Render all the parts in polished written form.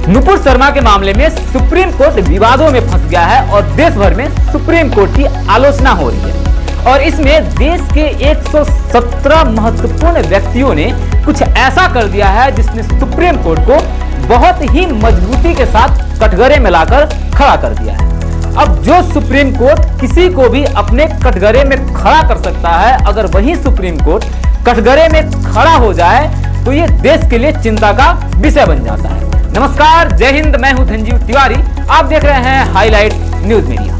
नुपुर शर्मा के मामले में सुप्रीम कोर्ट विवादों में फंस गया है और देश भर में सुप्रीम कोर्ट की आलोचना हो रही है। और इसमें देश के 117 महत्वपूर्ण व्यक्तियों ने कुछ ऐसा कर दिया है जिसने सुप्रीम कोर्ट को बहुत ही मजबूती के साथ कटघरे में लाकर खड़ा कर दिया है। अब जो सुप्रीम कोर्ट किसी को भी अपने कटघरे में खड़ा कर सकता है, अगर वही सुप्रीम कोर्ट कटघरे में खड़ा हो जाए तो ये देश के लिए चिंता का विषय बन जाता है। नमस्कार, जय हिंद, मैं हूं धनजीव तिवारी। आप देख रहे हैं हाईलाइट न्यूज मीडिया।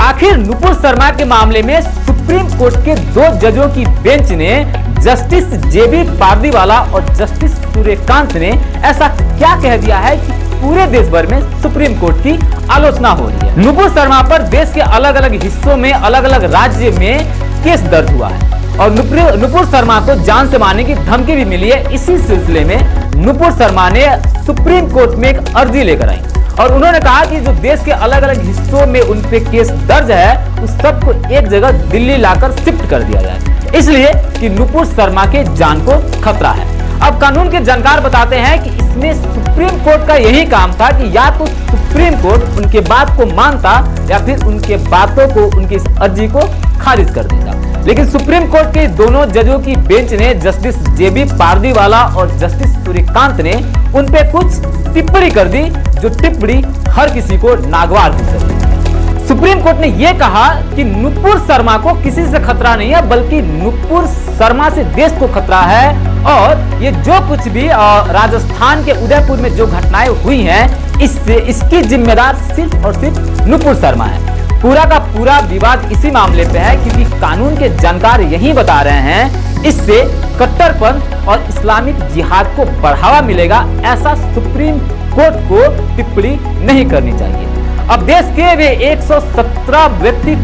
आखिर नुपुर शर्मा के मामले में सुप्रीम कोर्ट के 2 जजों की बेंच ने जस्टिस जेबी पारदीवाला और जस्टिस सूर्यकांत ने ऐसा क्या कह दिया है कि पूरे देश भर में सुप्रीम कोर्ट की आलोचना हो रही है। नुपुर शर्मा पर देश के अलग अलग हिस्सों में, अलग अलग राज्य में केस दर्ज हुआ है और नुपुर शर्मा को जान से मारने की धमकी भी मिली है। इसी सिलसिले में नुपुर शर्मा ने सुप्रीम कोर्ट में एक अर्जी लेकर आई और उन्होंने कहा कि जो देश के अलग अलग हिस्सों में उन पे केस दर्ज है, उस सबको एक जगह दिल्ली लाकर शिफ्ट कर दिया जाए, इसलिए कि नुपुर शर्मा के जान को खतरा है। अब कानून के जानकार बताते हैं कि इसमें सुप्रीम कोर्ट का यही काम था कि या तो सुप्रीम कोर्ट उनके बात को मानता या फिर उनके बातों को, उनकी इस अर्जी को खारिज कर देता। लेकिन सुप्रीम कोर्ट के दोनों जजों की बेंच ने, जस्टिस जेबी पारदीवाला और जस्टिस सूर्यकांत ने, उन पे कुछ टिप्पणी कर दी जो टिप्पणी हर किसी को नागवार कर दी। सुप्रीम कोर्ट ने यह कहा कि नुपुर शर्मा को किसी से खतरा नहीं है, बल्कि नुपुर शर्मा से देश को खतरा है और ये जो कुछ भी राजस्थान के उदयपुर में जो घटनाएं हुई हैं, इससे इसकी जिम्मेदार सिर्फ और सिर्फ नुपुर शर्मा है। पूरा का पूरा विवाद इसी मामले पे है क्योंकि कानून के जानकार यही बता रहे हैं इससे कट्टरपंथ और इस्लामिक जिहाद को बढ़ावा मिलेगा। ऐसा सुप्रीम कोर्ट को टिप्पणी नहीं करनी चाहिए। अब देश के वे 117 व्यक्ति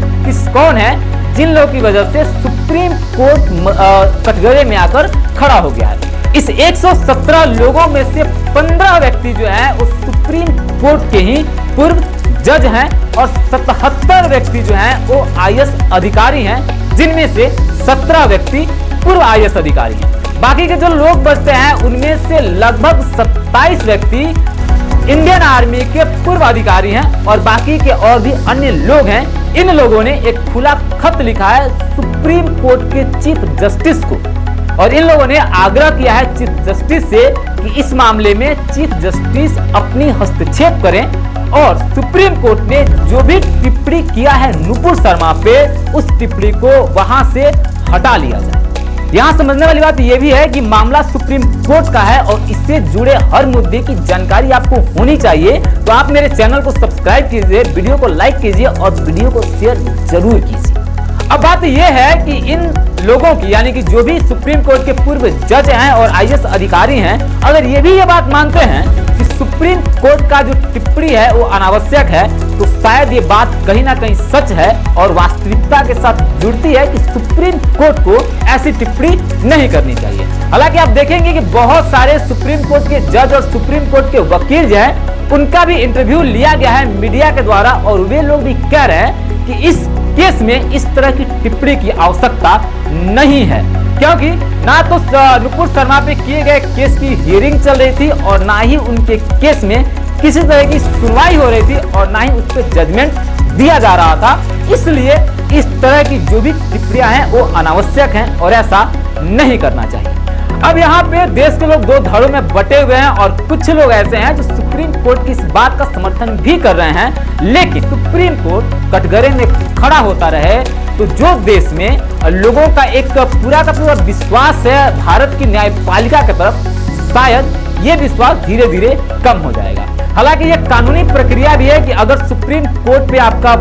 कौन है जिन लोगों की वजह से सुप्रीम कोर्ट कटघरे में आकर खड़ा हो गया है। इस 117 लोगों में से 15 व्यक्ति जो है वो सुप्रीम कोर्ट के ही पूर्व जज हैं और 77 व्यक्ति जो हैं वो IAS अधिकारी हैं, जिनमें से 17 व्यक्ति पूर्व IAS अधिकारी हैं। बाकी के जो लोग बचते हैं उनमें से लगभग 27 व्यक्ति इंडियन आर्मी के पूर्व अधिकारी हैं और बाकी के और भी अन्य लोग हैं। इन लोगों ने एक खुला खत लिखा है सुप्रीम कोर्ट के चीफ जस्टिस को और इन लोगों ने आग्रह किया है चीफ जस्टिस से कि इस मामले में चीफ जस्टिस अपनी हस्तक्षेप करें और सुप्रीम कोर्ट ने जो भी टिप्पणी किया है नुपुर शर्मा पे, उस टिप्पणी को वहां से हटा लिया जाए। यहाँ समझने वाली बात यह भी है कि मामला सुप्रीम कोर्ट का है और इससे जुड़े हर मुद्दे की जानकारी आपको होनी चाहिए। तो आप मेरे चैनल को सब्सक्राइब कीजिए, वीडियो को लाइक कीजिए और वीडियो को शेयर जरूर कीजिए। अब बात यह है कि इन लोगों की, यानी कि जो भी सुप्रीम कोर्ट के पूर्व जज हैं और IAS अधिकारी हैं, अगर ये भी ये बात मानते हैं कि सुप्रीम कोर्ट का जो टिप्पणी है वो अनावश्यक है, तो शायद ये बात कहीं ना कहीं सच है और वास्तविकता के साथ जुड़ती है कि सुप्रीम कोर्ट को ऐसी टिप्पणी नहीं करनी चाहिए। हालांकि आप देखेंगे कि बहुत सारे सुप्रीम कोर्ट के जज और सुप्रीम कोर्ट के वकील जो है उनका भी इंटरव्यू लिया गया है मीडिया के द्वारा और वे लोग भी कह रहे हैं कि इस केस में इस तरह की टिप्पणी की आवश्यकता नहीं है, क्योंकि ना तो नुपुर शर्मा पे किए गए केस की हियरिंग चल रही थी और ना ही उनके केस में किसी तरह की सुनवाई हो रही थी और ना ही उस पर जजमेंट दिया जा रहा था। इसलिए इस तरह की जो भी टिप्पणियां हैं वो अनावश्यक हैं और ऐसा नहीं करना चाहिए। अब यहाँ पे देश के लोग 2 धड़ों में बटे हुए हैं और कुछ लोग ऐसे हैं जो सुप्रीम कोर्ट की इस बात का समर्थन भी कर रहे हैं, लेकिन सुप्रीम कोर्ट कटघरे में खड़ा होता रहे तो जो देश में लोगों का एक पूरा का पूरा विश्वास है भारत की न्यायपालिका की तरफ, शायद ये विश्वास धीरे धीरे कम हो जाएगा। हालांकि ये कानूनी प्रक्रिया भी है कि अगर सुप्रीम कोर्ट पे आपका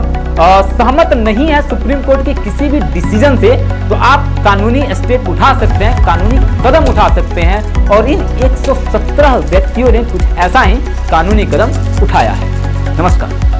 सहमत नहीं है सुप्रीम कोर्ट के किसी भी डिसीजन से, तो आप कानूनी स्टेप उठा सकते हैं, कानूनी कदम उठा सकते हैं और इन 117 व्यक्तियों ने कुछ ऐसा ही कानूनी कदम उठाया है। नमस्कार।